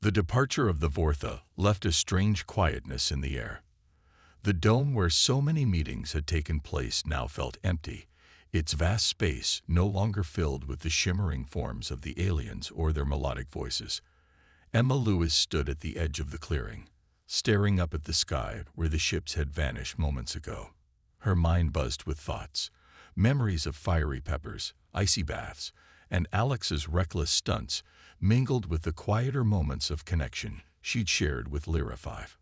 The departure of the Vortha left a strange quietness in the air. The dome where so many meetings had taken place now felt empty, its vast space no longer filled with the shimmering forms of the aliens or their melodic voices. Emma Lewis stood at the edge of the clearing, staring up at the sky where the ships had vanished moments ago. Her mind buzzed with thoughts, memories of fiery peppers, icy baths, and Alex's reckless stunts mingled with the quieter moments of connection she'd shared with Lyra 5.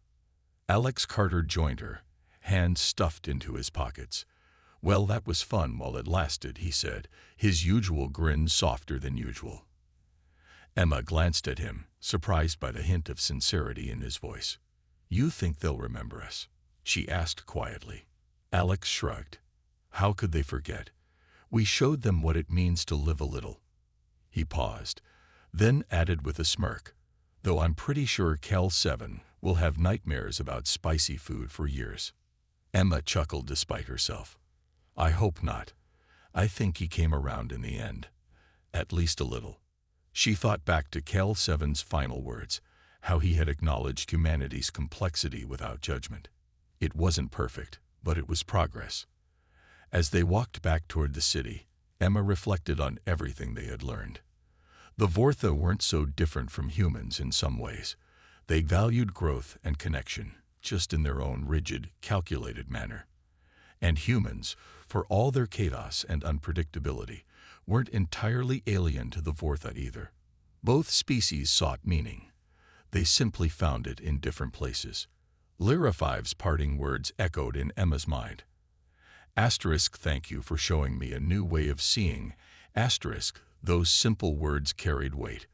Alex Carter joined her, hands stuffed into his pockets. "Well, that was fun while it lasted," he said, his usual grin softer than usual. Emma glanced at him, surprised by the hint of sincerity in his voice. "You think they'll remember us?" she asked quietly. Alex shrugged. "How could they forget? We showed them what it means to live a little." He paused, then added with a smirk, "Though I'm pretty sure Cal 7 will have nightmares about spicy food for years." Emma chuckled despite herself. "I hope not. I think he came around in the end. At least a little." She thought back to Cal 7's final words, how he had acknowledged humanity's complexity without judgment. It wasn't perfect, but it was progress. As they walked back toward the city, Emma reflected on everything they had learned. The Vortha weren't so different from humans in some ways. They valued growth and connection, just in their own rigid, calculated manner. And humans, for all their chaos and unpredictability, weren't entirely alien to the Vortha either. Both species sought meaning. They simply found it in different places. Lyra 5's parting words echoed in Emma's mind. Asterisk, "Thank you for showing me a new way of seeing." Asterisk, those simple words carried weight,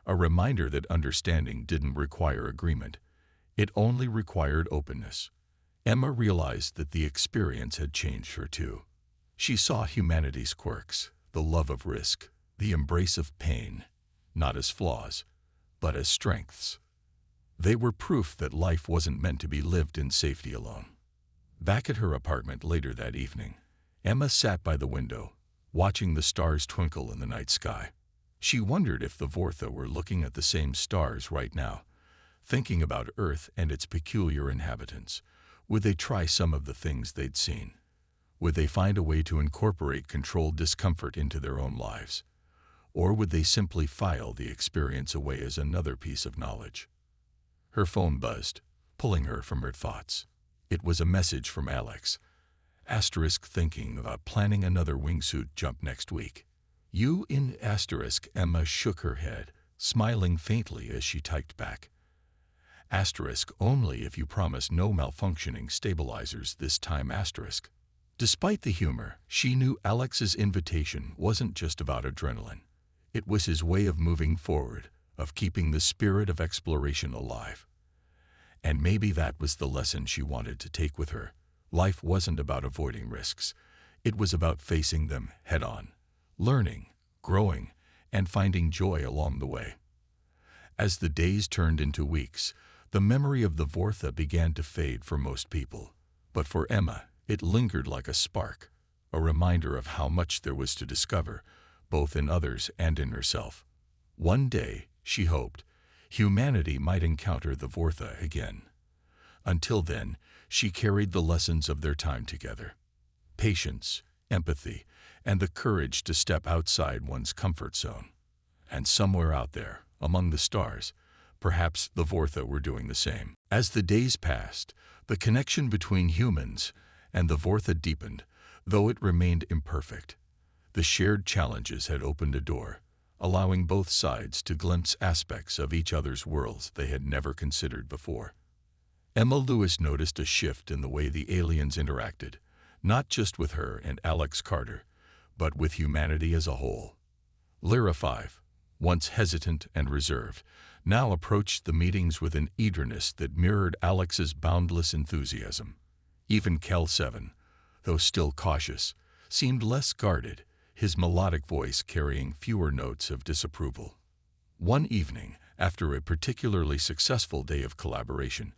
a reminder that understanding didn't require agreement. It only required openness. Emma realized that the experience had changed her too. She saw humanity's quirks, the love of risk, the embrace of pain, not as flaws, but as strengths. They were proof that life wasn't meant to be lived in safety alone. Back at her apartment later that evening, Emma sat by the window, watching the stars twinkle in the night sky. She wondered if the Vortha were looking at the same stars right now, thinking about Earth and its peculiar inhabitants. Would they try some of the things they'd seen? Would they find a way to incorporate controlled discomfort into their own lives? Or would they simply file the experience away as another piece of knowledge? Her phone buzzed, pulling her from her thoughts. It was a message from Alex. Asterisk, "Thinking about planning another wingsuit jump next week." "You in?" Asterisk. Emma shook her head, smiling faintly as she typed back. Asterisk, "Only if you promise no malfunctioning stabilizers this time." Asterisk. Despite the humor, she knew Alex's invitation wasn't just about adrenaline. It was his way of moving forward, of keeping the spirit of exploration alive. And maybe that was the lesson she wanted to take with her. Life wasn't about avoiding risks. It was about facing them head-on, learning, growing, and finding joy along the way. As the days turned into weeks, the memory of the Vortha began to fade for most people. But for Emma, it lingered like a spark, a reminder of how much there was to discover, both in others and in herself. One day, she hoped, humanity might encounter the Vortha again. Until then, she carried the lessons of their time together. Patience, empathy, and the courage to step outside one's comfort zone. And somewhere out there, among the stars, perhaps the Vortha were doing the same. As the days passed, the connection between humans and the Vortha deepened, though it remained imperfect. The shared challenges had opened a door, allowing both sides to glimpse aspects of each other's worlds they had never considered before. Emma Lewis noticed a shift in the way the aliens interacted, not just with her and Alex Carter, but with humanity as a whole. Lyra 5, once hesitant and reserved, now approached the meetings with an eagerness that mirrored Alex's boundless enthusiasm. Even Cal 7, though still cautious, seemed less guarded, his melodic voice carrying fewer notes of disapproval. One evening, after a particularly successful day of collaboration,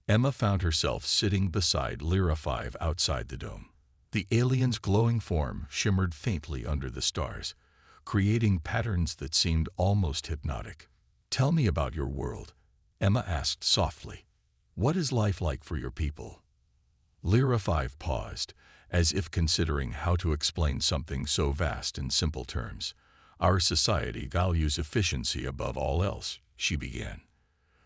Emma found herself sitting beside Lyra 5 outside the dome. The alien's glowing form shimmered faintly under the stars, creating patterns that seemed almost hypnotic. Tell me about your world, Emma asked softly. What is life like for your people? Lyra 5 paused, as if considering how to explain something so vast in simple terms. Our society values efficiency above all else, she began.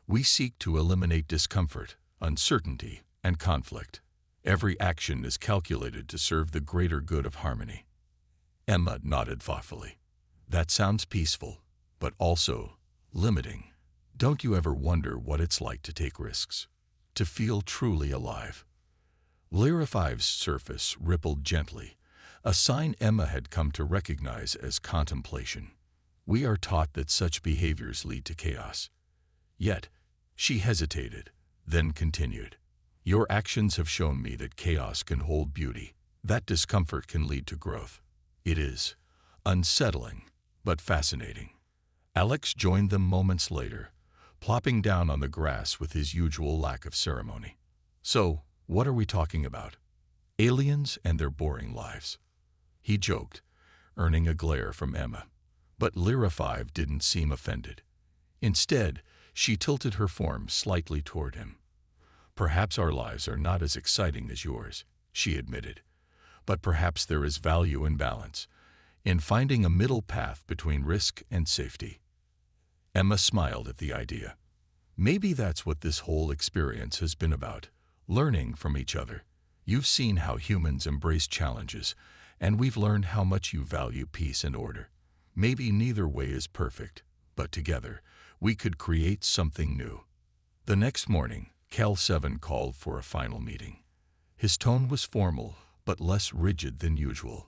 We seek to eliminate discomfort, uncertainty, and conflict. Every action is calculated to serve the greater good of harmony. Emma nodded thoughtfully. That sounds peaceful, but also limiting. Don't you ever wonder what it's like to take risks? To feel truly alive? Lyra 5's surface rippled gently, a sign Emma had come to recognize as contemplation. We are taught that such behaviors lead to chaos. Yet, she hesitated, then continued. Your actions have shown me that chaos can hold beauty, that discomfort can lead to growth. It is unsettling, but fascinating. Alex joined them moments later, plopping down on the grass with his usual lack of ceremony. So, what are we talking about? Aliens and their boring lives. He joked, earning a glare from Emma. But Lyra 5 didn't seem offended. Instead, she tilted her form slightly toward him. Perhaps our lives are not as exciting as yours, she admitted. But perhaps there is value in balance, in finding a middle path between risk and safety. Emma smiled at the idea. Maybe that's what this whole experience has been about, learning from each other. You've seen how humans embrace challenges, and we've learned how much you value peace and order. Maybe neither way is perfect, but together, we could create something new. The next morning, Cal 7 called for a final meeting. His tone was formal, but less rigid than usual.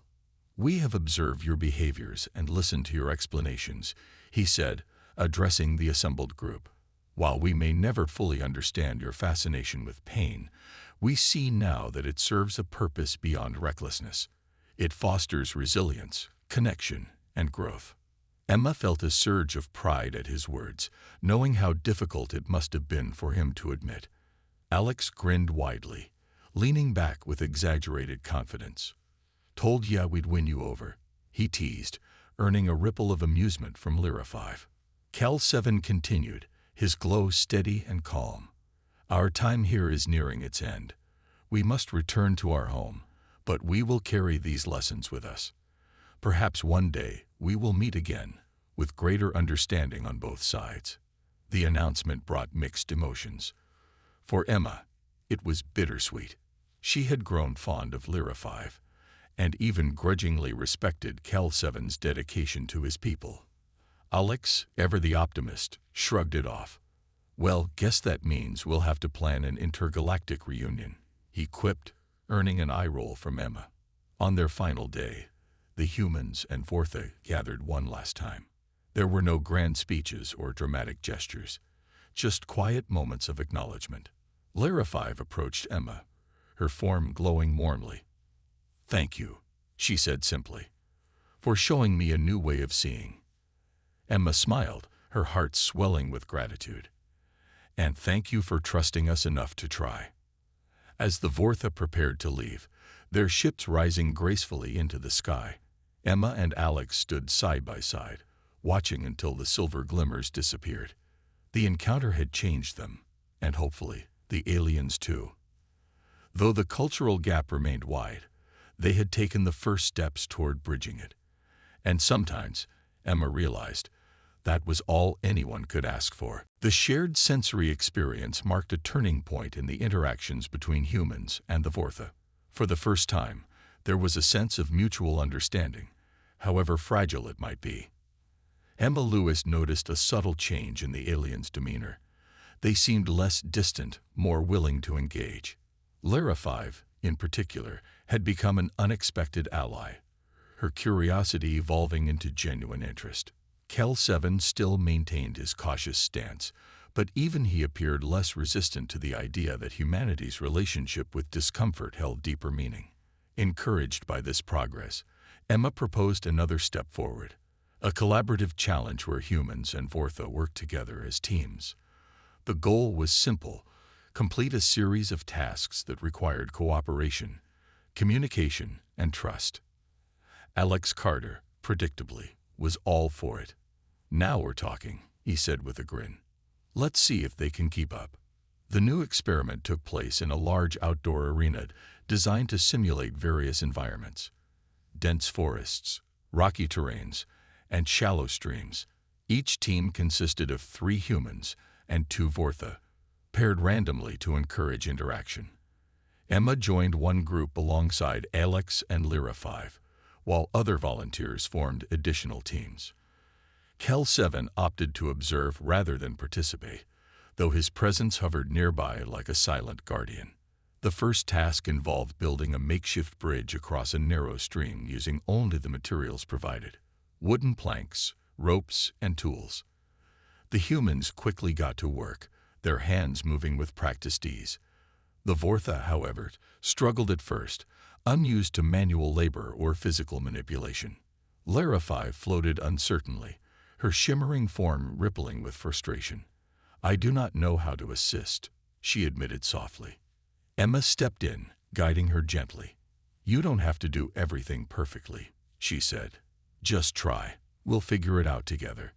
We have observed your behaviors and listened to your explanations, he said, addressing the assembled group. While we may never fully understand your fascination with pain, we see now that it serves a purpose beyond recklessness. It fosters resilience, connection, and growth. Emma felt a surge of pride at his words, knowing how difficult it must have been for him to admit. Alex grinned widely, leaning back with exaggerated confidence. Told ya we'd win you over, he teased, earning a ripple of amusement from Lyra 5. Cal 7 continued, his glow steady and calm. Our time here is nearing its end. We must return to our home, but we will carry these lessons with us. Perhaps one day we will meet again, with greater understanding on both sides. The announcement brought mixed emotions. For Emma, it was bittersweet. She had grown fond of Lyra 5, and even grudgingly respected Cal 7's dedication to his people. Alex, ever the optimist, shrugged it off. Well, guess that means we'll have to plan an intergalactic reunion, he quipped, earning an eye roll from Emma. On their final day, the humans and Vortha gathered one last time. There were no grand speeches or dramatic gestures, just quiet moments of acknowledgement. Lyra 5 approached Emma, her form glowing warmly. Thank you, she said simply, for showing me a new way of seeing. Emma smiled, her heart swelling with gratitude. And thank you for trusting us enough to try. As the Vortha prepared to leave, their ships rising gracefully into the sky, Emma and Alex stood side by side, watching until the silver glimmers disappeared. The encounter had changed them, and hopefully, the aliens too. Though the cultural gap remained wide, they had taken the first steps toward bridging it. And sometimes, Emma realized, that was all anyone could ask for. The shared sensory experience marked a turning point in the interactions between humans and the Vortha. For the first time, there was a sense of mutual understanding, however fragile it might be. Emma Lewis noticed a subtle change in the aliens' demeanor. They seemed less distant, more willing to engage. Lyra 5, in particular, had become an unexpected ally, her curiosity evolving into genuine interest. Cal 7 still maintained his cautious stance, but even he appeared less resistant to the idea that humanity's relationship with discomfort held deeper meaning. Encouraged by this progress, Emma proposed another step forward, a collaborative challenge where humans and Vortha worked together as teams. The goal was simple: complete a series of tasks that required cooperation, communication, and trust. Alex Carter, predictably, was all for it. Now we're talking, he said with a grin. Let's see if they can keep up. The new experiment took place in a large outdoor arena designed to simulate various environments: dense forests, rocky terrains, and shallow streams. Each team consisted of 3 humans and 2 Vortha, paired randomly to encourage interaction. Emma joined one group alongside Alex and Lyra 5, while other volunteers formed additional teams. Kel 7 opted to observe rather than participate, though his presence hovered nearby like a silent guardian. The first task involved building a makeshift bridge across a narrow stream using only the materials provided: wooden planks, ropes, and tools. The humans quickly got to work, their hands moving with practiced ease. The Vortha, however, struggled at first, unused to manual labor or physical manipulation. Lyra 5 floated uncertainly, her shimmering form rippling with frustration. "I do not know how to assist," she admitted softly. Emma stepped in, guiding her gently. "You don't have to do everything perfectly," she said. "Just try. We'll figure it out together."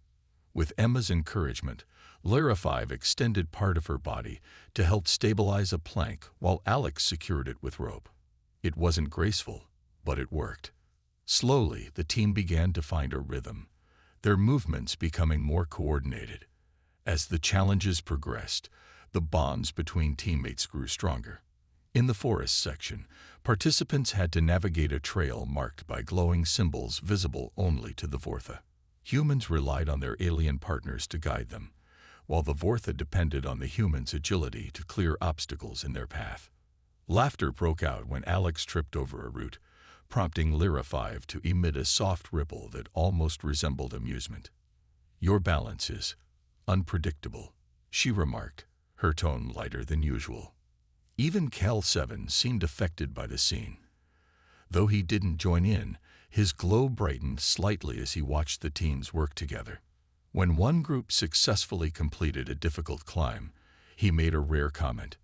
With Emma's encouragement, Lyra 5 extended part of her body to help stabilize a plank while Alex secured it with rope. It wasn't graceful, but it worked. Slowly, the team began to find a rhythm, their movements becoming more coordinated. As the challenges progressed, the bonds between teammates grew stronger. In the forest section, participants had to navigate a trail marked by glowing symbols visible only to the Vortha. Humans relied on their alien partners to guide them, while the Vortha depended on the humans' agility to clear obstacles in their path. Laughter broke out when Alex tripped over a root, prompting Lyra 5 to emit a soft ripple that almost resembled amusement. "Your balance is unpredictable," she remarked, her tone lighter than usual. Even Kel 7 seemed affected by the scene. Though he didn't join in, his glow brightened slightly as he watched the teams work together. When one group successfully completed a difficult climb, he made a rare comment.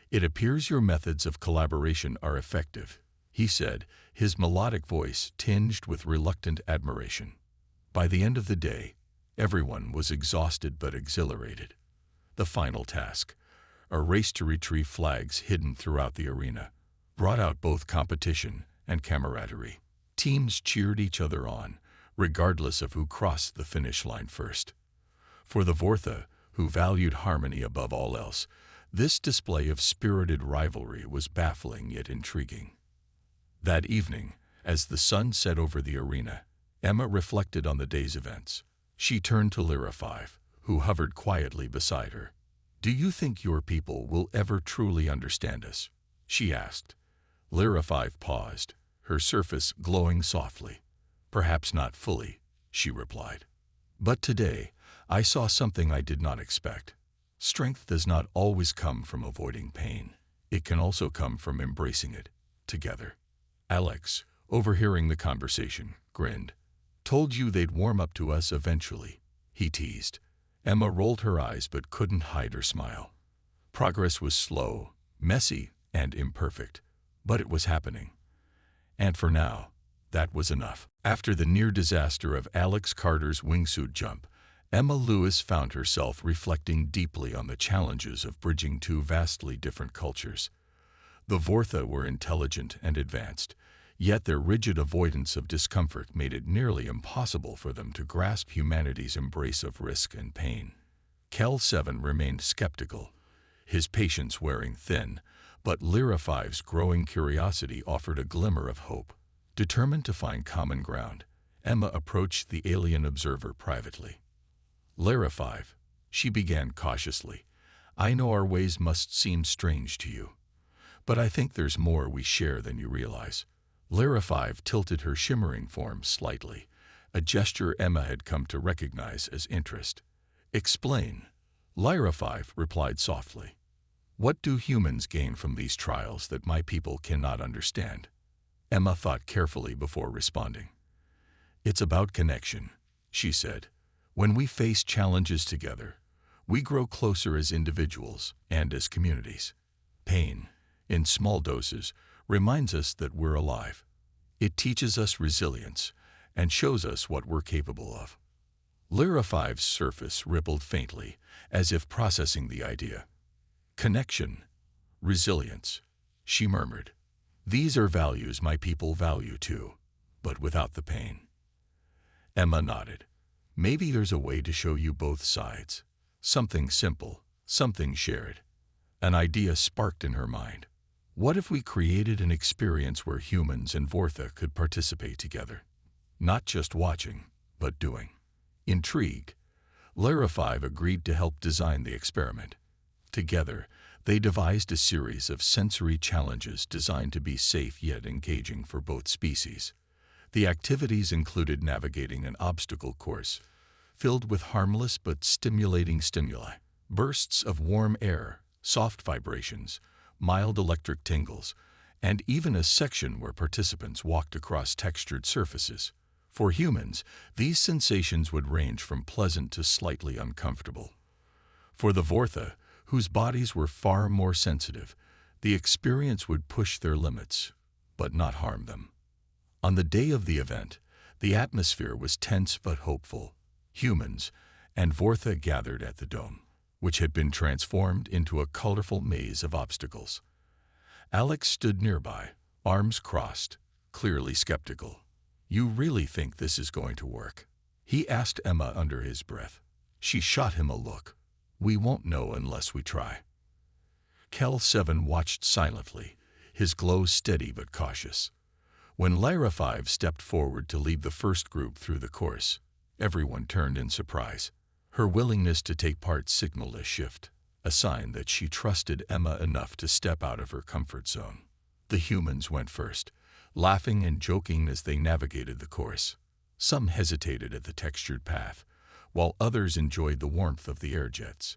"It appears your methods of collaboration are effective," he said, his melodic voice tinged with reluctant admiration. By the end of the day, everyone was exhausted but exhilarated. The final task, a race to retrieve flags hidden throughout the arena, brought out both competition and camaraderie. Teams cheered each other on, regardless of who crossed the finish line first. For the Vortha, who valued harmony above all else, this display of spirited rivalry was baffling yet intriguing. That evening, as the sun set over the arena, Emma reflected on the day's events. She turned to Lyra 5, who hovered quietly beside her. "Do you think your people will ever truly understand us?" she asked. Lyra 5 paused, her surface glowing softly. "Perhaps not fully," she replied. "But today, I saw something I did not expect. Strength does not always come from avoiding pain. It can also come from embracing it, together." Alex, overhearing the conversation, grinned. "Told you they'd warm up to us eventually," he teased. Emma rolled her eyes but couldn't hide her smile. Progress was slow, messy, and imperfect, but it was happening. And for now, that was enough. After the near disaster of Alex Carter's wingsuit jump, Emma Lewis found herself reflecting deeply on the challenges of bridging 2 vastly different cultures. The Vortha were intelligent and advanced, yet their rigid avoidance of discomfort made it nearly impossible for them to grasp humanity's embrace of risk and pain. Kel 7 remained skeptical, his patience wearing thin, but Lyra 5's growing curiosity offered a glimmer of hope. Determined to find common ground, Emma approached the alien observer privately. "Lyra 5, she began cautiously, "I know our ways must seem strange to you, but I think there's more we share than you realize." Lyra 5 tilted her shimmering form slightly, a gesture Emma had come to recognize as interest. "Explain," Lyra 5 replied softly. "What do humans gain from these trials that my people cannot understand?" Emma thought carefully before responding. "It's about connection," she said. "When we face challenges together, we grow closer as individuals and as communities. Pain, in small doses, reminds us that we're alive. It teaches us resilience and shows us what we're capable of." Lyra 5's surface rippled faintly, as if processing the idea. Connection, resilience, she murmured. These are values my people value too, but without the pain. Emma nodded. Maybe there's a way to show you both sides. Something simple, something shared. An idea sparked in her mind. What if we created an experience where humans and Vortha could participate together? Not just watching, but doing. Intrigued, Lyra 5 agreed to help design the experiment. Together, they devised a series of sensory challenges designed to be safe yet engaging for both species. The activities included navigating an obstacle course filled with harmless but stimulating stimuli, bursts of warm air, soft vibrations, mild electric tingles, and even a section where participants walked across textured surfaces. For humans, these sensations would range from pleasant to slightly uncomfortable. For the Vortha, whose bodies were far more sensitive, the experience would push their limits, but not harm them. On the day of the event, the atmosphere was tense but hopeful. Humans and Vortha gathered at the dome, which had been transformed into a colorful maze of obstacles. Alex stood nearby, arms crossed, clearly skeptical. "You really think this is going to work?" he asked Emma under his breath. She shot him a look. "We won't know unless we try." Kel 7 watched silently, his glow steady but cautious. When Lyra 5 stepped forward to lead the first group through the course, everyone turned in surprise. Her willingness to take part signaled a shift, a sign that she trusted Emma enough to step out of her comfort zone. The humans went first, laughing and joking as they navigated the course. Some hesitated at the textured path, while others enjoyed the warmth of the air jets.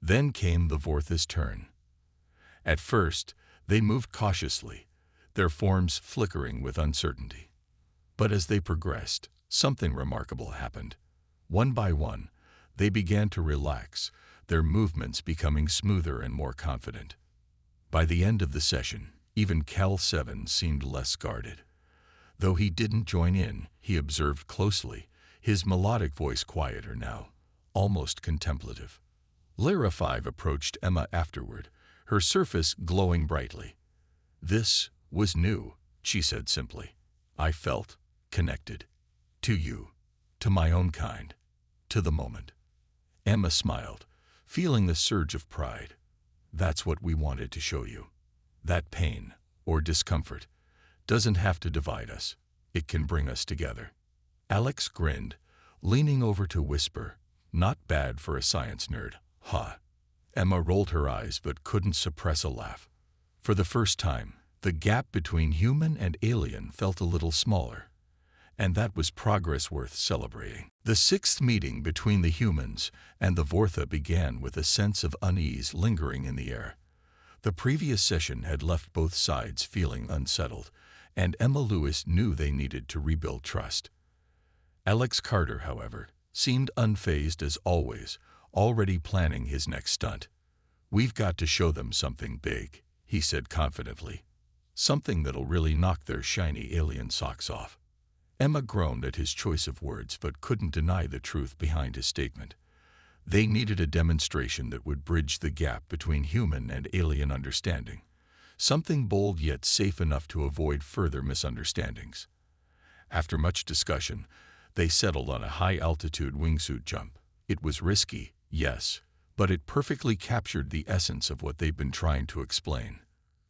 Then came the Vortha's turn. At first, they moved cautiously, their forms flickering with uncertainty. But as they progressed, something remarkable happened. One by one, they began to relax, their movements becoming smoother and more confident. By the end of the session, even Cal 7 seemed less guarded. Though he didn't join in, he observed closely, his melodic voice quieter now, almost contemplative. Lyra 5 approached Emma afterward, her surface glowing brightly. "This was new," she said simply. "I felt connected. To you, to my own kind, to the moment." Emma smiled, feeling the surge of pride. "That's what we wanted to show you. That pain, or discomfort, doesn't have to divide us. It can bring us together." Alex grinned, leaning over to whisper, "Not bad for a science nerd, huh?" Emma rolled her eyes but couldn't suppress a laugh. For the first time, the gap between human and alien felt a little smaller, and that was progress worth celebrating. The sixth meeting between the humans and the Vortha began with a sense of unease lingering in the air. The previous session had left both sides feeling unsettled, and Emma Lewis knew they needed to rebuild trust. Alex Carter, however, seemed unfazed as always, already planning his next stunt. "We've got to show them something big," he said confidently. "Something that'll really knock their shiny alien socks off." Emma groaned at his choice of words but couldn't deny the truth behind his statement. They needed a demonstration that would bridge the gap between human and alien understanding. Something bold yet safe enough to avoid further misunderstandings. After much discussion, they settled on a high-altitude wingsuit jump. It was risky, yes, but it perfectly captured the essence of what they'd been trying to explain.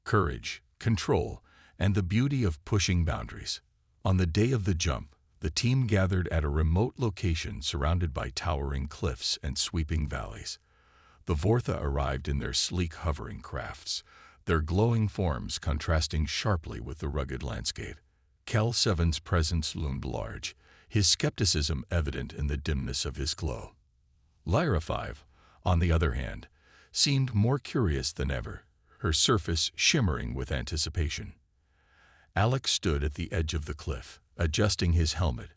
Courage, control, and the beauty of pushing boundaries. On the day of the jump, the team gathered at a remote location surrounded by towering cliffs and sweeping valleys. The Vortha arrived in their sleek hovering crafts, their glowing forms contrasting sharply with the rugged landscape. Cal 7's presence loomed large, his skepticism evident in the dimness of his glow. Lyra 5, on the other hand, seemed more curious than ever, her surface shimmering with anticipation. Alex stood at the edge of the cliff, adjusting his helmet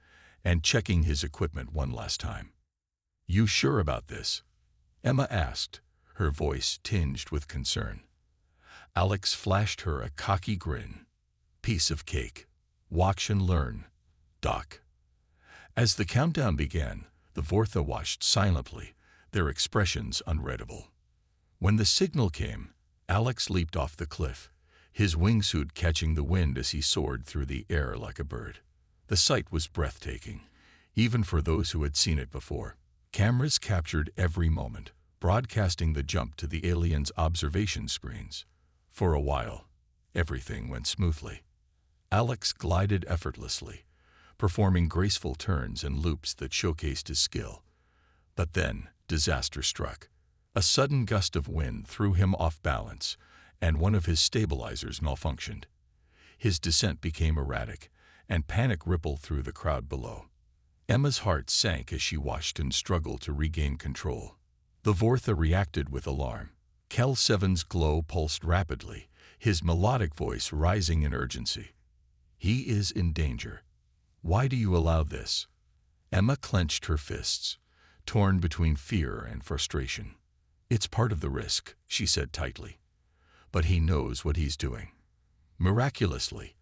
and checking his equipment one last time. "You sure about this?" Emma asked, her voice tinged with concern. Alex flashed her a cocky grin. "Piece of cake. Watch and learn, Doc." As the countdown began, The Vortha watched silently, their expressions unreadable. When the signal came, Alex leaped off the cliff, his wingsuit catching the wind as he soared through the air like a bird. The sight was breathtaking, even for those who had seen it before. Cameras captured every moment, broadcasting the jump to the aliens' observation screens. For a while, everything went smoothly. Alex glided effortlessly, performing graceful turns and loops that showcased his skill. But then, disaster struck. A sudden gust of wind threw him off balance, and one of his stabilizers malfunctioned. His descent became erratic, and panic rippled through the crowd below. Emma's heart sank as she watched him struggle to regain control. The Vortha reacted with alarm. Kel 7's glow pulsed rapidly, his melodic voice rising in urgency. "He is in danger. Why do you allow this?" Emma clenched her fists, torn between fear and frustration. "It's part of the risk," she said tightly. "But he knows what he's doing." Miraculously,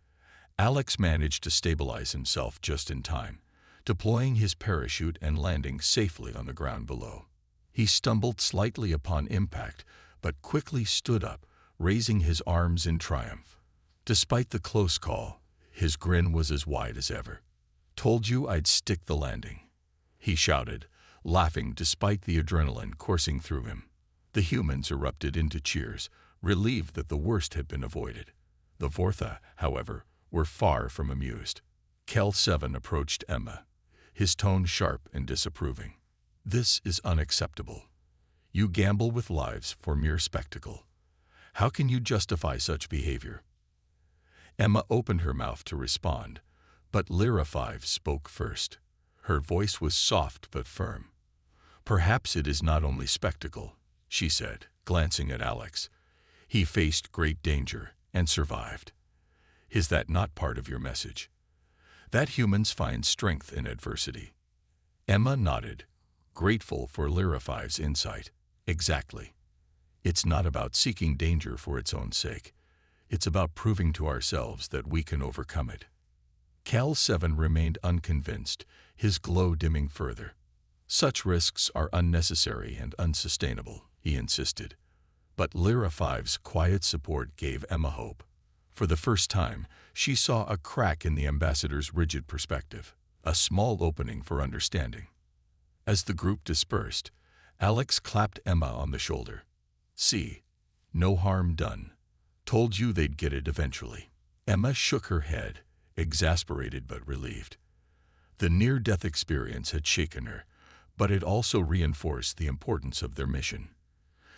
Alex managed to stabilize himself just in time, deploying his parachute and landing safely on the ground below. He stumbled slightly upon impact, but quickly stood up, raising his arms in triumph. Despite the close call, his grin was as wide as ever. "Told you I'd stick the landing," he shouted, laughing despite the adrenaline coursing through him. The humans erupted into cheers, relieved that the worst had been avoided. The Vortha, however, were far from amused. Kel 7 approached Emma, his tone sharp and disapproving. "This is unacceptable. You gamble with lives for mere spectacle. How can you justify such behavior?" Emma opened her mouth to respond, but Lyra 5 spoke first. Her voice was soft but firm. "Perhaps it is not only spectacle," she said, glancing at Alex. "He faced great danger and survived. Is that not part of your message? That humans find strength in adversity?" Emma nodded, grateful for Lyra 5's insight. "Exactly. It's not about seeking danger for its own sake. It's about proving to ourselves that we can overcome it." Kel 7 remained unconvinced, his glow dimming further. "Such risks are unnecessary and unsustainable," he insisted. But Lyra 5's quiet support gave Emma hope. For the first time, she saw a crack in the ambassador's rigid perspective, a small opening for understanding. As the group dispersed, Alex clapped Emma on the shoulder. "See, no harm done. Told you they'd get it eventually." Emma shook her head, exasperated but relieved. The near-death experience had shaken her, but it also reinforced the importance of their mission.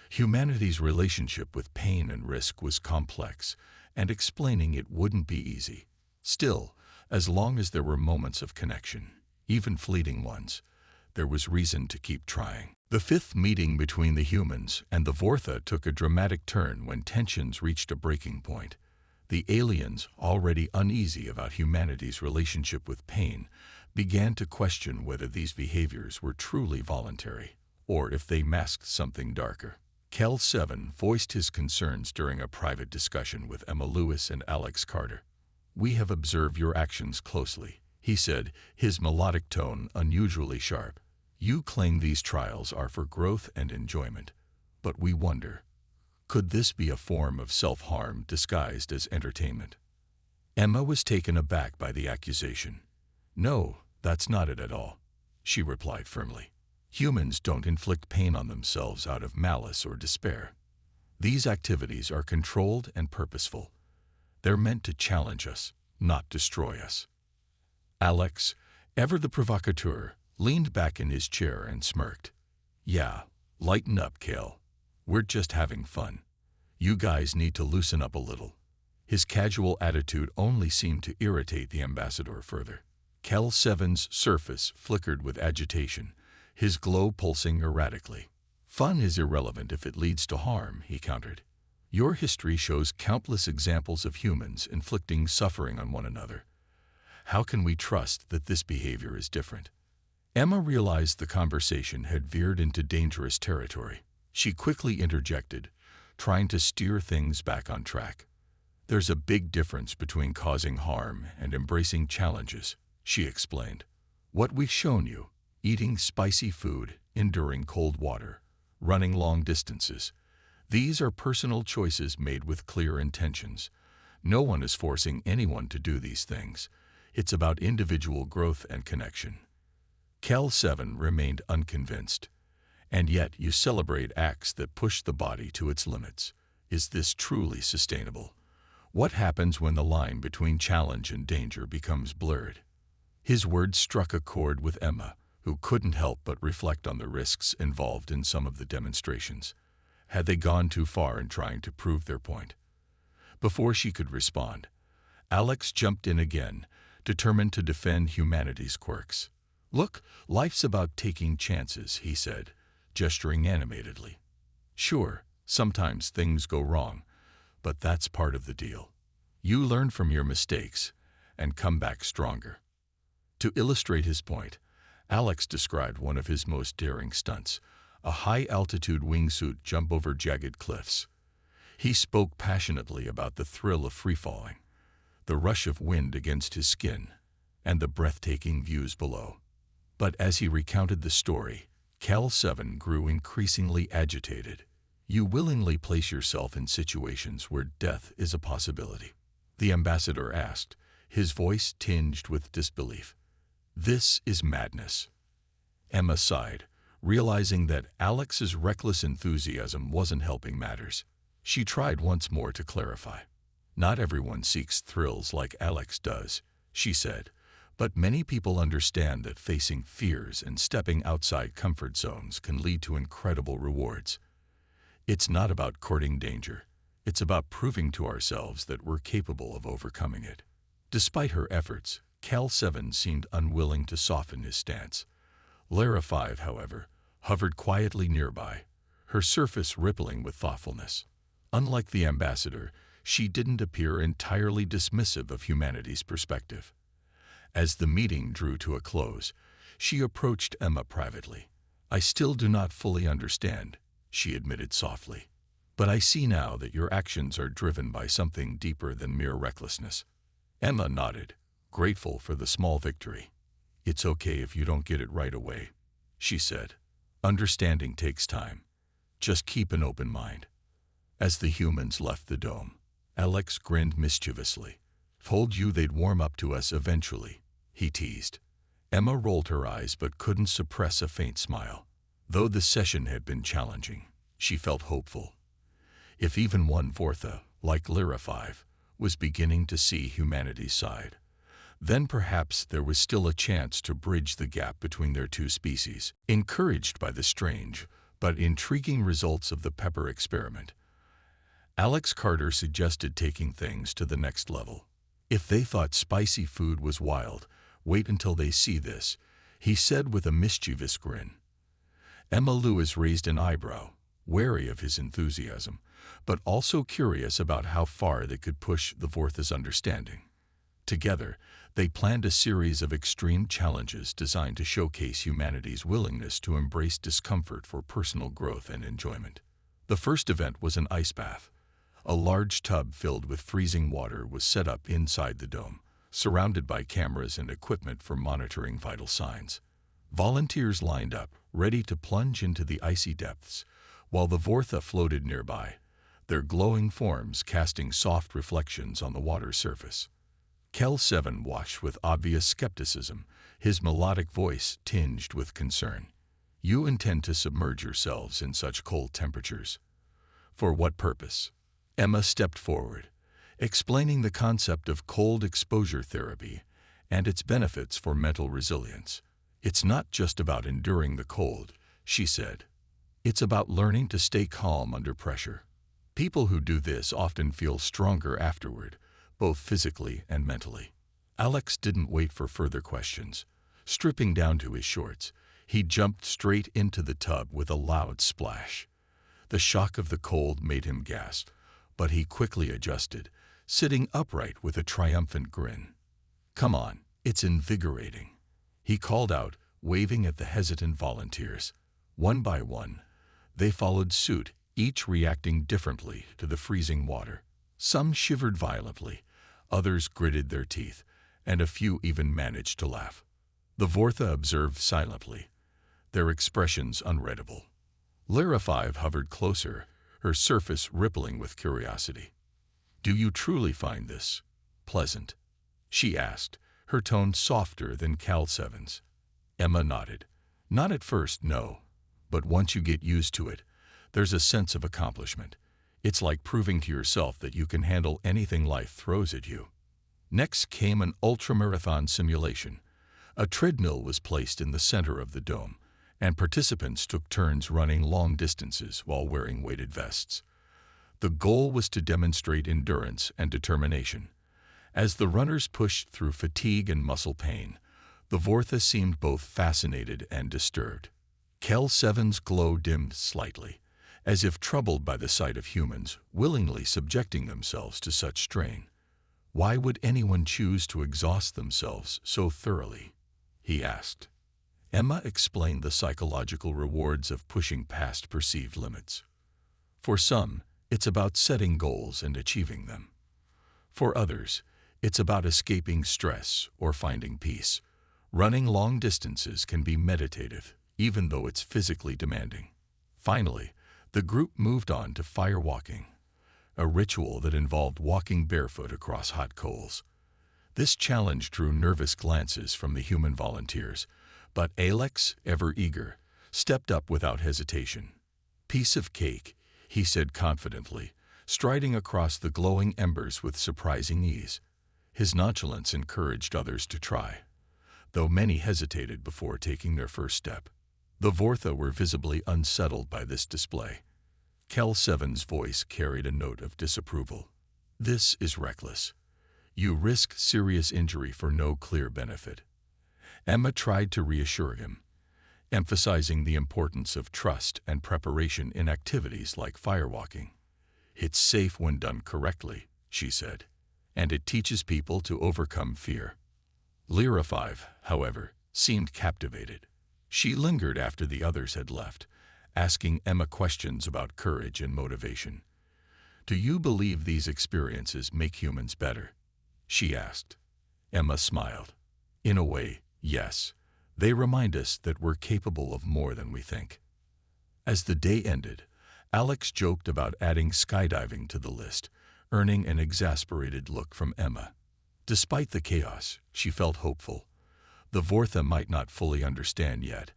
Humanity's relationship with pain and risk was complex, and explaining it wouldn't be easy. Still, as long as there were moments of connection, even fleeting ones, there was reason to keep trying. The fifth meeting between the humans and the Vortha took a dramatic turn when tensions reached a breaking point. The aliens, already uneasy about humanity's relationship with pain, began to question whether these behaviors were truly voluntary, or if they masked something darker. Kel 7 voiced his concerns during a private discussion with Emma Lewis and Alex Carter. "We have observed your actions closely," he said, his melodic tone unusually sharp. "You claim these trials are for growth and enjoyment, but we wonder, could this be a form of self-harm disguised as entertainment?" Emma was taken aback by the accusation. "No, that's not it at all," she replied firmly. "Humans don't inflict pain on themselves out of malice or despair. These activities are controlled and purposeful. They're meant to challenge us, not destroy us." Alex, ever the provocateur, leaned back in his chair and smirked. "Yeah, lighten up, Kel. We're just having fun. You guys need to loosen up a little." His casual attitude only seemed to irritate the ambassador further. Kel 7's surface flickered with agitation, his glow pulsing erratically. "Fun is irrelevant if it leads to harm," he countered. "Your history shows countless examples of humans inflicting suffering on one another. How can we trust that this behavior is different?" Emma realized the conversation had veered into dangerous territory. She quickly interjected, trying to steer things back on track. "There's a big difference between causing harm and embracing challenges," she explained. "What we've shown you, eating spicy food, enduring cold water, running long distances. These are personal choices made with clear intentions. No one is forcing anyone to do these things. It's about individual growth and connection. Cal 7 remained unconvinced. And yet you celebrate acts that push the body to its limits. Is this truly sustainable? What happens when the line between challenge and danger becomes blurred? His words struck a chord with Emma, who couldn't help but reflect on the risks involved in some of the demonstrations. Had they gone too far in trying to prove their point? Before she could respond, Alex jumped in again, determined to defend humanity's quirks. "Look, life's about taking chances," he said, gesturing animatedly. "Sure, sometimes things go wrong, but that's part of the deal. You learn from your mistakes and come back stronger." To illustrate his point, Alex described one of his most daring stunts, a high-altitude wingsuit jump over jagged cliffs. He spoke passionately about the thrill of free-falling, the rush of wind against his skin, and the breathtaking views below. But as he recounted the story, Cal 7 grew increasingly agitated. "You willingly place yourself in situations where death is a possibility?" the ambassador asked, his voice tinged with disbelief. "This is madness." Emma sighed, realizing that Alex's reckless enthusiasm wasn't helping matters. She tried once more to clarify. "Not everyone seeks thrills like Alex does," she said, "but many people understand that facing fears and stepping outside comfort zones can lead to incredible rewards. It's not about courting danger. It's about proving to ourselves that we're capable of overcoming it." Despite her efforts, Cal 7 seemed unwilling to soften his stance. Lara 5, however, hovered quietly nearby, her surface rippling with thoughtfulness. Unlike the ambassador, she didn't appear entirely dismissive of humanity's perspective. As the meeting drew to a close, she approached Emma privately. "I still do not fully understand," she admitted softly. "But I see now that your actions are driven by something deeper than mere recklessness." Emma nodded, grateful for the small victory. "It's okay if you don't get it right away," she said. "Understanding takes time. Just keep an open mind." As the humans left the dome, Alex grinned mischievously. "Told you they'd warm up to us eventually," he teased. Emma rolled her eyes but couldn't suppress a faint smile. Though the session had been challenging, she felt hopeful. If even one Vortha, like Lyra 5, was beginning to see humanity's side, then perhaps there was still a chance to bridge the gap between their two species. Encouraged by the strange but intriguing results of the pepper experiment, Alex Carter suggested taking things to the next level. "If they thought spicy food was wild, wait until they see this," he said with a mischievous grin. Emma Lewis raised an eyebrow, wary of his enthusiasm, but also curious about how far they could push the Vortha's understanding. Together, they planned a series of extreme challenges designed to showcase humanity's willingness to embrace discomfort for personal growth and enjoyment. The first event was an ice bath. A large tub filled with freezing water was set up inside the dome, surrounded by cameras and equipment for monitoring vital signs. Volunteers lined up, ready to plunge into the icy depths, while the Vortha floated nearby, their glowing forms casting soft reflections on the water's surface. Kel 7 watched with obvious skepticism, his melodic voice tinged with concern. "You intend to submerge yourselves in such cold temperatures? For what purpose?" Emma stepped forward, explaining the concept of cold exposure therapy and its benefits for mental resilience. "It's not just about enduring the cold," she said. "It's about learning to stay calm under pressure. People who do this often feel stronger afterward, both physically and mentally." Alex didn't wait for further questions. Stripping down to his shorts, he jumped straight into the tub with a loud splash. The shock of the cold made him gasp, but he quickly adjusted, sitting upright with a triumphant grin. "Come on, it's invigorating," he called out, waving at the hesitant volunteers. One by one, they followed suit, each reacting differently to the freezing water. Some shivered violently, others gritted their teeth, and a few even managed to laugh. The Vortha observed silently, their expressions unreadable. Lyra 5 hovered closer, her surface rippling with curiosity. "Do you truly find this pleasant?" she asked, her tone softer than Cal 7's. Emma nodded. "Not at first, no. But once you get used to it, there's a sense of accomplishment. It's like proving to yourself that you can handle anything life throws at you." Next came an ultramarathon simulation. A treadmill was placed in the center of the dome, and participants took turns running long distances while wearing weighted vests. The goal was to demonstrate endurance and determination. As the runners pushed through fatigue and muscle pain, the Vortha seemed both fascinated and disturbed. Kel 7's glow dimmed slightly, as if troubled by the sight of humans willingly subjecting themselves to such strain. "Why would anyone choose to exhaust themselves so thoroughly?" he asked. Emma explained the psychological rewards of pushing past perceived limits. For some, it's about setting goals and achieving them. For others, it's about escaping stress or finding peace. Running long distances can be meditative, even though it's physically demanding. Finally, the group moved on to firewalking, a ritual that involved walking barefoot across hot coals. This challenge drew nervous glances from the human volunteers, but Alex, ever eager, stepped up without hesitation. "Piece of cake," he said confidently, striding across the glowing embers with surprising ease. His nonchalance encouraged others to try, though many hesitated before taking their first step. The Vortha were visibly unsettled by this display. Kel 7's voice carried a note of disapproval. "This is reckless. You risk serious injury for no clear benefit." Emma tried to reassure him, emphasizing the importance of trust and preparation in activities like firewalking. "It's safe when done correctly," she said, "and it teaches people to overcome fear." Lyra 5, however, seemed captivated. She lingered after the others had left, asking Emma questions about courage and motivation. "Do you believe these experiences make humans better?" she asked. Emma smiled. "In a way, yes. They remind us that we're capable of more than we think." As the day ended, Alex joked about adding skydiving to the list, earning an exasperated look from Emma. Despite the chaos, she felt hopeful. The Vortha might not fully understand yet,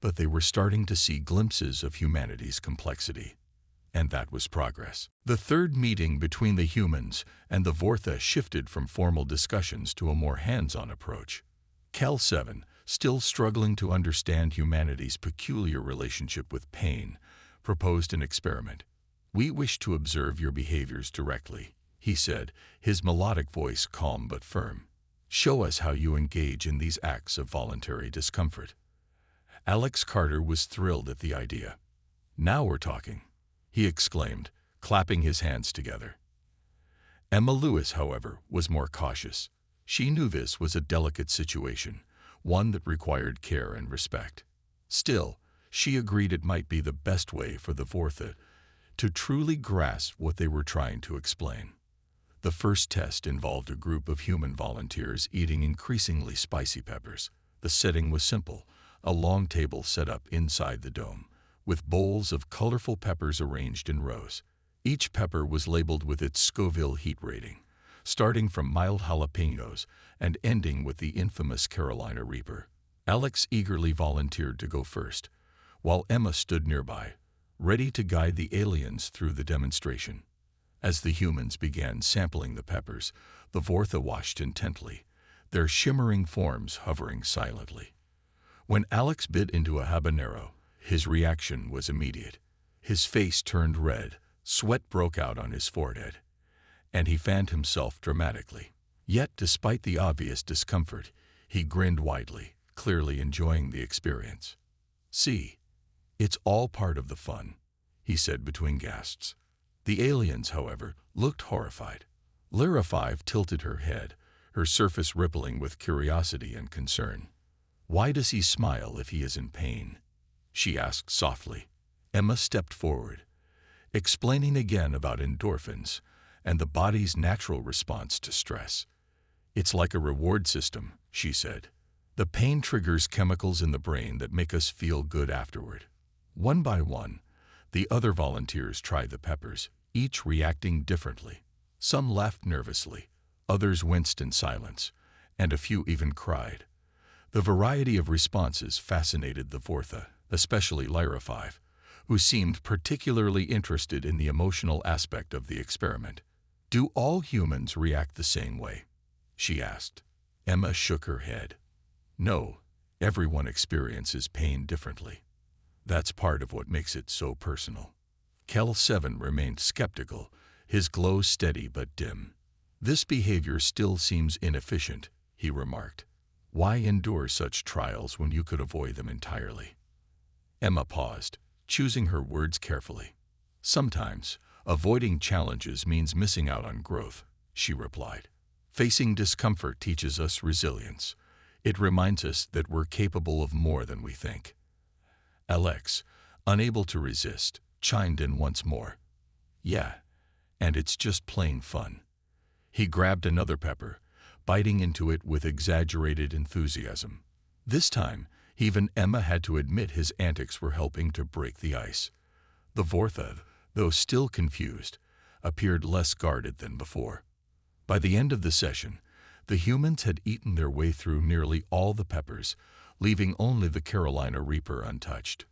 but they were starting to see glimpses of humanity's complexity. And that was progress. The third meeting between the humans and the Vortha shifted from formal discussions to a more hands-on approach. Cal 7, still struggling to understand humanity's peculiar relationship with pain, proposed an experiment. "We wish to observe your behaviors directly," he said, his melodic voice calm but firm. "Show us how you engage in these acts of voluntary discomfort." Alex Carter was thrilled at the idea. "Now we're talking," he exclaimed, clapping his hands together. Emma Lewis, however, was more cautious. She knew this was a delicate situation, one that required care and respect. Still, she agreed it might be the best way for the Vortha to truly grasp what they were trying to explain. The first test involved a group of human volunteers eating increasingly spicy peppers. The setting was simple, a long table set up inside the dome, with bowls of colorful peppers arranged in rows. Each pepper was labeled with its Scoville heat rating, starting from mild jalapenos and ending with the infamous Carolina Reaper. Alex eagerly volunteered to go first, while Emma stood nearby, ready to guide the aliens through the demonstration. As the humans began sampling the peppers, the Vortha watched intently, their shimmering forms hovering silently. When Alex bit into a habanero, his reaction was immediate. His face turned red, sweat broke out on his forehead, and he fanned himself dramatically. Yet, despite the obvious discomfort, he grinned widely, clearly enjoying the experience. "See, it's all part of the fun," he said between gasps. The aliens, however, looked horrified. Lyra 5 tilted her head, her surface rippling with curiosity and concern. "Why does he smile if he is in pain?" she asked softly. Emma stepped forward, explaining again about endorphins and the body's natural response to stress. "It's like a reward system," she said. The pain triggers chemicals in the brain that make us feel good afterward. One by one, the other volunteers tried the peppers, each reacting differently. Some laughed nervously, others winced in silence, and a few even cried. The variety of responses fascinated the Vortha, especially Lyra 5, who seemed particularly interested in the emotional aspect of the experiment. "Do all humans react the same way?" she asked. Emma shook her head. "No, everyone experiences pain differently. That's part of what makes it so personal." Kel 7 remained skeptical, his glow steady but dim. "This behavior still seems inefficient," he remarked. "Why endure such trials when you could avoid them entirely?" Emma paused, choosing her words carefully. "Sometimes, avoiding challenges means missing out on growth," she replied. "Facing discomfort teaches us resilience. It reminds us that we're capable of more than we think." Alex, unable to resist, chimed in once more. "Yeah, and it's just plain fun." He grabbed another pepper, biting into it with exaggerated enthusiasm. This time, even Emma had to admit his antics were helping to break the ice. The Vortha, though still confused, appeared less guarded than before. By the end of the session, the humans had eaten their way through nearly all the peppers, leaving only the Carolina Reaper untouched.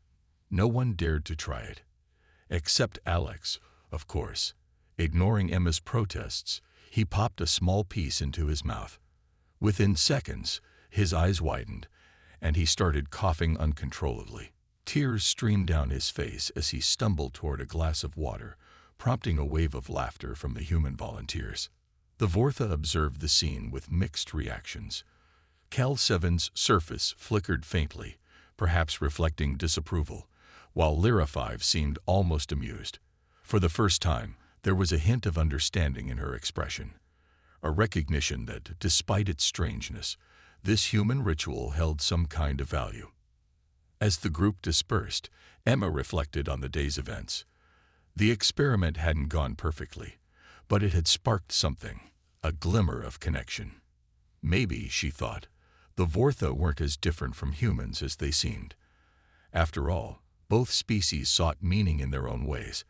No one dared to try it. Except Alex, of course. Ignoring Emma's protests, he popped a small piece into his mouth. Within seconds, his eyes widened, and he started coughing uncontrollably. Tears streamed down his face as he stumbled toward a glass of water, prompting a wave of laughter from the human volunteers. The Vortha observed the scene with mixed reactions. Cal 7's surface flickered faintly, perhaps reflecting disapproval, while Lyra 5 seemed almost amused. For the first time, there was a hint of understanding in her expression, a recognition that, despite its strangeness, this human ritual held some kind of value. As the group dispersed, Emma reflected on the day's events. The experiment hadn't gone perfectly, but it had sparked something, a glimmer of connection. Maybe, she thought, the Vortha weren't as different from humans as they seemed. After all, both species sought meaning in their own ways,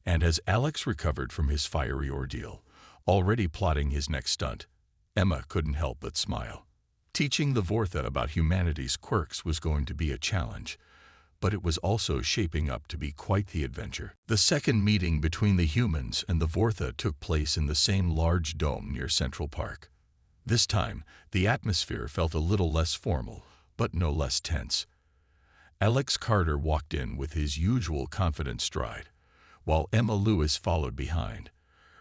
and as Alex recovered from his fiery ordeal, already plotting his next stunt, Emma couldn't help but smile. Teaching the Vortha about humanity's quirks was going to be a challenge, but it was also shaping up to be quite the adventure. The second meeting between the humans and the Vortha took place in the same large dome near Central Park. This time, the atmosphere felt a little less formal, but no less tense. Alex Carter walked in with his usual confident stride, while Emma Lewis followed behind,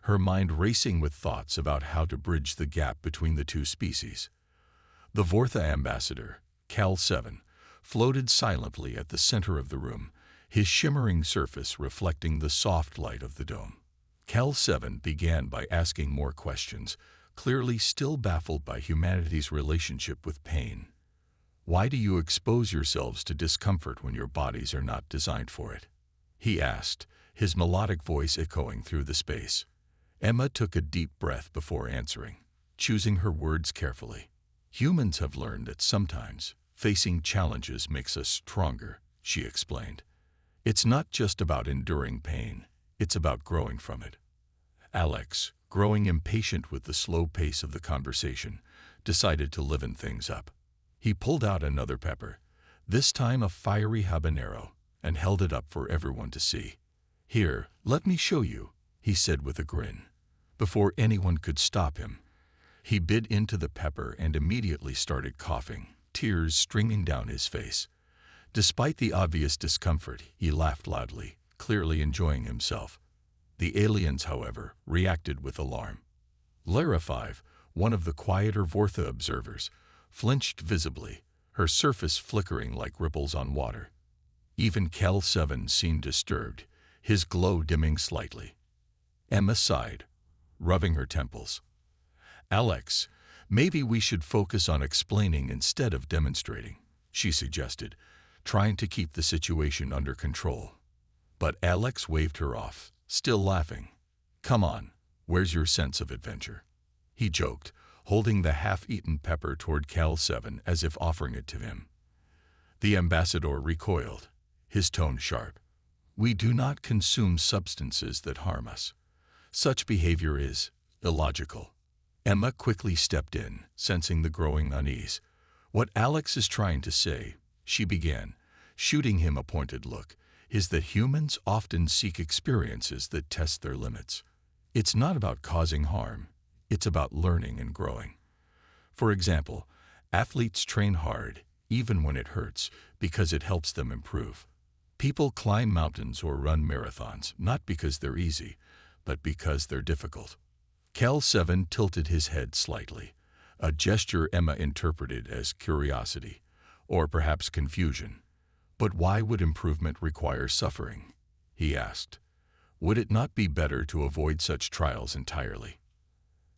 her mind racing with thoughts about how to bridge the gap between the two species. The Vortha ambassador, Cal 7, floated silently at the center of the room, his shimmering surface reflecting the soft light of the dome. Cal 7 began by asking more questions, clearly still baffled by humanity's relationship with pain. "Why do you expose yourselves to discomfort when your bodies are not designed for it?" he asked, his melodic voice echoing through the space. Emma took a deep breath before answering, choosing her words carefully. "Humans have learned that sometimes facing challenges makes us stronger," she explained. "It's not just about enduring pain, it's about growing from it." Alex, growing impatient with the slow pace of the conversation, decided to liven things up. He pulled out another pepper, this time a fiery habanero, and held it up for everyone to see. "Here, let me show you," he said with a grin. Before anyone could stop him, he bit into the pepper and immediately started coughing, tears streaming down his face. Despite the obvious discomfort, he laughed loudly, clearly enjoying himself. The aliens, however, reacted with alarm. Lyra 5, one of the quieter Vortha observers, flinched visibly, her surface flickering like ripples on water. Even Cal 7 seemed disturbed, his glow dimming slightly. Emma sighed, rubbing her temples. "Alex, maybe we should focus on explaining instead of demonstrating," she suggested, trying to keep the situation under control. But Alex waved her off, still laughing. "Come on, where's your sense of adventure?" he joked, holding the half-eaten pepper toward Cal 7 as if offering it to him. The ambassador recoiled, his tone sharp. "We do not consume substances that harm us. Such behavior is illogical." Emma quickly stepped in, sensing the growing unease. "What Alex is trying to say," she began, shooting him a pointed look, "is that humans often seek experiences that test their limits. It's not about causing harm, it's about learning and growing. For example, athletes train hard, even when it hurts, because it helps them improve. People climb mountains or run marathons, not because they're easy, but because they're difficult." Cal 7 tilted his head slightly, a gesture Emma interpreted as curiosity, or perhaps confusion. "But why would improvement require suffering?" he asked. "Would it not be better to avoid such trials entirely?"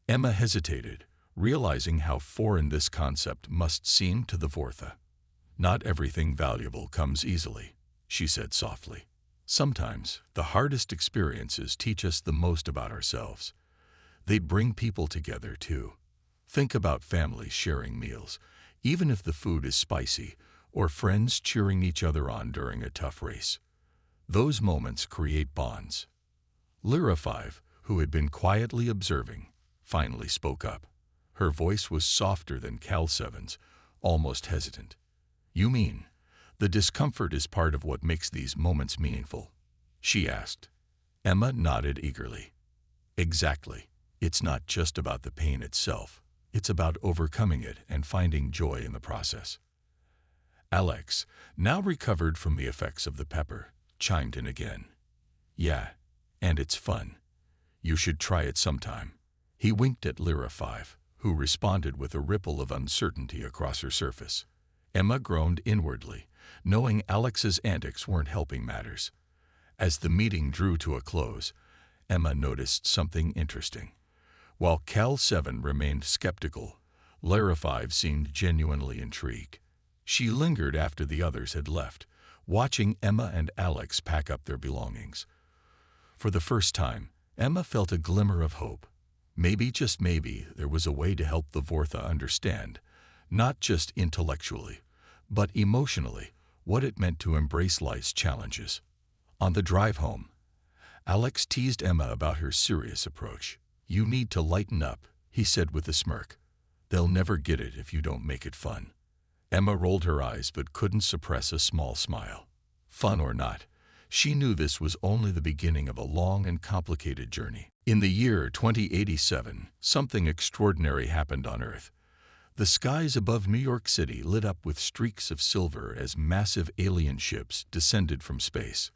Emma hesitated, realizing how foreign this concept must seem to the Vortha. "Not everything valuable comes easily," she said softly. "Sometimes the hardest experiences teach us the most about ourselves. They bring people together, too. Think about families sharing meals, even if the food is spicy, or friends cheering each other on during a tough race. Those moments create bonds." Lyra 5, who had been quietly observing, finally spoke up. Her voice was softer than Cal 7's, almost hesitant. "You mean, the discomfort is part of what makes these moments meaningful?" she asked. Emma nodded eagerly. "Exactly. It's not just about the pain itself. It's about overcoming it and finding joy in the process." Alex, now recovered from the effects of the pepper, chimed in again. "Yeah, and it's fun. You should try it sometime." He winked at Lyra 5, who responded with a ripple of uncertainty across her surface. Emma groaned inwardly, knowing Alex's antics weren't helping matters. As the meeting drew to a close, Emma noticed something interesting. While Cal 7 remained skeptical, Lyra 5 seemed genuinely intrigued. She lingered after the others had left, watching Emma and Alex pack up their belongings. For the first time, Emma felt a glimmer of hope. Maybe, just maybe, there was a way to help the Vortha understand, not just intellectually, but emotionally, what it meant to embrace life's challenges. On the drive home, Alex teased Emma about her serious approach. "You need to lighten up," he said with a smirk. "They'll never get it if you don't make it fun." Emma rolled her eyes but couldn't suppress a small smile. Fun or not, she knew this was only the beginning of a long and complicated journey. In the year 2087, something extraordinary happened on Earth. The skies above New York City lit up with streaks of silver as massive alien ships descended from space.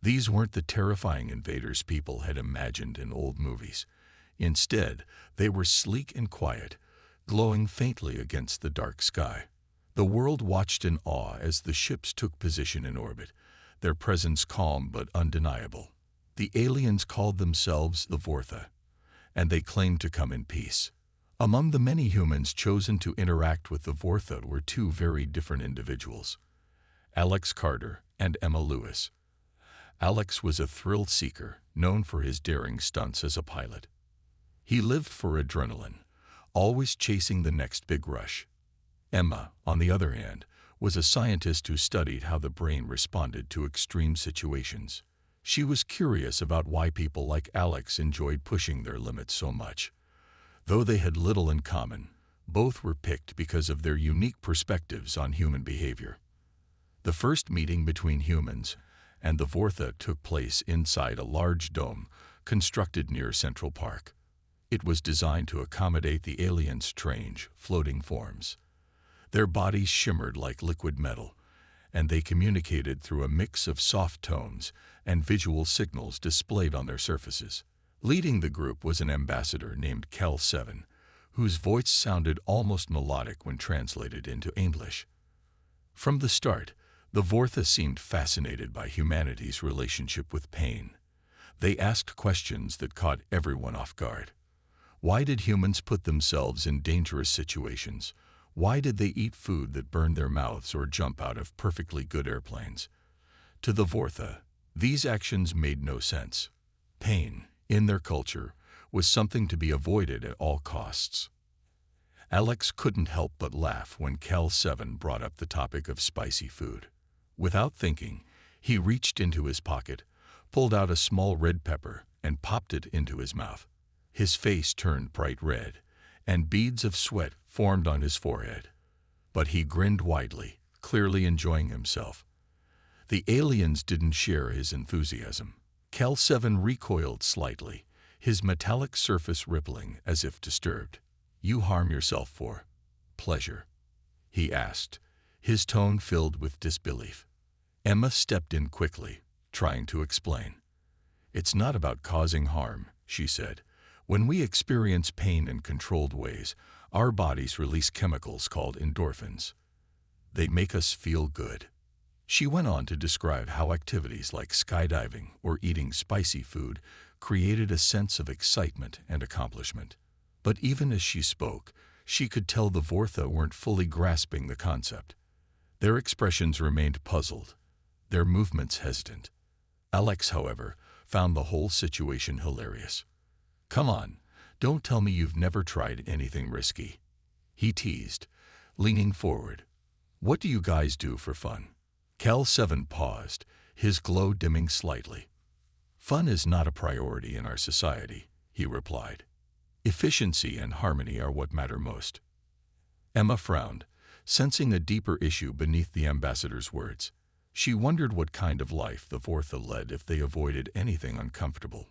These weren't the terrifying invaders people had imagined in old movies. Instead, they were sleek and quiet, glowing faintly against the dark sky. The world watched in awe as the ships took position in orbit, their presence calm but undeniable. The aliens called themselves the Vortha, and they claimed to come in peace. Among the many humans chosen to interact with the Vortha were two very different individuals, Alex Carter and Emma Lewis. Alex was a thrill-seeker, known for his daring stunts as a pilot. He lived for adrenaline, always chasing the next big rush. Emma, on the other hand, was a scientist who studied how the brain responded to extreme situations. She was curious about why people like Alex enjoyed pushing their limits so much. Though they had little in common, both were picked because of their unique perspectives on human behavior. The first meeting between humans and the Vortha took place inside a large dome constructed near Central Park. It was designed to accommodate the aliens' strange, floating forms. Their bodies shimmered like liquid metal, and they communicated through a mix of soft tones and visual signals displayed on their surfaces. Leading the group was an ambassador named Cal 7, whose voice sounded almost melodic when translated into English. From the start, the Vortha seemed fascinated by humanity's relationship with pain. They asked questions that caught everyone off guard. Why did humans put themselves in dangerous situations? Why did they eat food that burned their mouths or jump out of perfectly good airplanes? To the Vortha, these actions made no sense. Pain, in their culture, was something to be avoided at all costs. Alex couldn't help but laugh when Cal 7 brought up the topic of spicy food. Without thinking, he reached into his pocket, pulled out a small red pepper, and popped it into his mouth. His face turned bright red, and beads of sweat formed on his forehead. But he grinned widely, clearly enjoying himself. The aliens didn't share his enthusiasm. Cal 7 recoiled slightly, his metallic surface rippling as if disturbed. "You harm yourself for pleasure?" he asked, his tone filled with disbelief. Emma stepped in quickly, trying to explain. "It's not about causing harm," she said. "When we experience pain in controlled ways, our bodies release chemicals called endorphins. They make us feel good." She went on to describe how activities like skydiving or eating spicy food created a sense of excitement and accomplishment. But even as she spoke, she could tell the Vortha weren't fully grasping the concept. Their expressions remained puzzled, their movements hesitant. Alex, however, found the whole situation hilarious. "Come on, don't tell me you've never tried anything risky," he teased, leaning forward. "What do you guys do for fun?" Cal 7 paused, his glow dimming slightly. "Fun is not a priority in our society," he replied. "Efficiency and harmony are what matter most." Emma frowned, sensing a deeper issue beneath the ambassador's words. She wondered what kind of life the Vortha led if they avoided anything uncomfortable.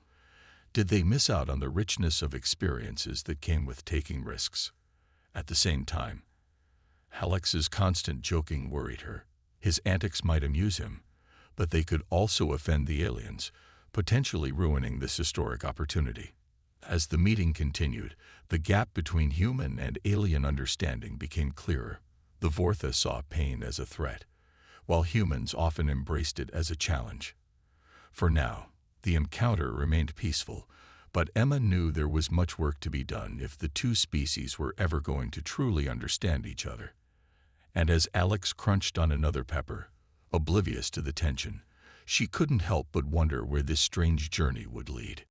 Did they miss out on the richness of experiences that came with taking risks? At the same time, Alex's constant joking worried her. His antics might amuse him, but they could also offend the aliens, potentially ruining this historic opportunity. As the meeting continued, the gap between human and alien understanding became clearer. The Vortha saw pain as a threat, while humans often embraced it as a challenge. For now, the encounter remained peaceful, but Emma knew there was much work to be done if the two species were ever going to truly understand each other. And as Alex crunched on another pepper, oblivious to the tension, she couldn't help but wonder where this strange journey would lead.